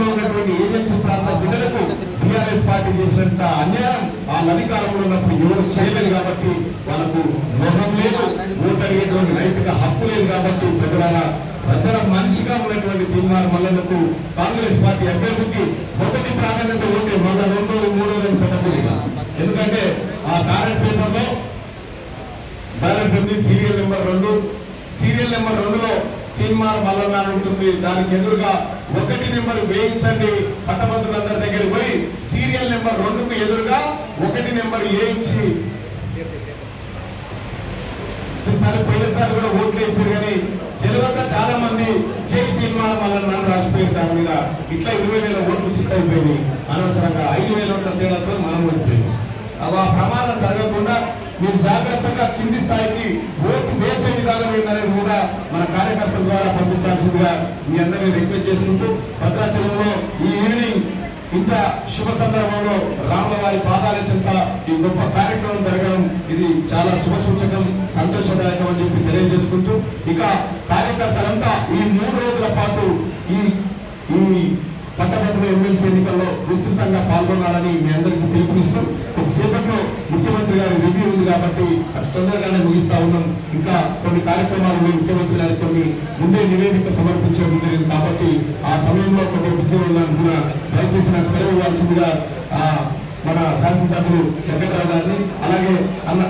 రాష్ట్రంలో ఉన్నటువంటి ఏజెన్సీ ప్రాంత బిడ్డలకు టీఆర్ఎస్ పార్టీ చేసినంత అన్యాయం వాళ్ళ అధికారంలో ఉన్నప్పుడు ఎవరు చేయలేదు కాబట్టి వాళ్ళకు మొహం లేదు, ఓటు అడిగేటువంటి నైతిక హక్కు లేదు కాబట్టి ప్రజల మనిషిగా ఉన్నటువంటి తీర్మానం మల్లన్నకు కాంగ్రెస్ పార్టీ అభ్యర్థికి మొదటి ప్రాధాన్యత ఓటే, మళ్ళా రెండోది మూడోది పెట్టకూడదు. ఎందుకంటే ఆ బ్యాలెట్ పేపర్లో బ్యాలెట్ ఉంది సీరియల్ నెంబర్ 2, సీరియల్ నెంబర్ 2లో తీర్మానం మల్లన్న ఉంటుంది. దానికి ఎదురుగా 1 నెంబర్ వేయించండి, పట్టభద్రులందరి దగ్గర పోయి సీరియల్ నెంబర్ 2కు ఎదురుగా 1 నెంబర్ వేయించి పోయినసారి కూడా ఓట్లు వేసారు. కానీ తెలియక చాలా మంది జై తీర్మానం మల్లన్న రాసిపోయారు. దాని మీద ఇట్లా 20,000 ఓట్లు సిద్ధమైపోయినాయి. అనవసరంగా 5,000 ఓట్ల తేడాతో మనం ఓడిపోయాం. ఆ ప్రమాదం జరగకుండా మీరు జాగ్రత్తగా కింది స్థాయికి ఓటు వేసే విధానం ఏంటనేది కూడా మన కార్యకర్తల ద్వారా పంపించాల్సిందిగా మీ అందరినీ రిక్వెస్ట్ చేసుకుంటూ, భద్రాచలంలో ఈ ఈవినింగ్ ఇంత శుభ సందర్భంలో రాముల వారి పాదాల చెంత ఈ గొప్ప కార్యక్రమం జరగడం ఇది చాలా శుభ సూచకం, సంతోషదాయకం అని చెప్పి తెలియజేసుకుంటూ, ఇక కార్యకర్తలంతా ఈ 3 రోజుల పాటు ఈ పట్టభద్రుల ఎమ్మెల్సీ ఎన్నికల్లో విస్తృతంగా పాల్గొనాలని మీ అందరికీ పిలుపునిస్తూ, కొద్దిసేపట్లో ముఖ్యమంత్రి గారి రివ్యూ ఉంది కాబట్టి అది తొందరగానే ముగిస్తా ఉన్నాం. ఇంకా కొన్ని కార్యక్రమాలు ముఖ్యమంత్రి గారికి కొన్ని ముందే నివేదిక సమర్పించే ఉంది కాబట్టి ఆ సమయంలో కొంచెం బిజీ ఉన్నాను కూడా దయచేసి నాకు సెలవు ఇవ్వాల్సిందిగా మన శాసనసభ్యులు వెంకటరావు గారిని, అలాగే అన్న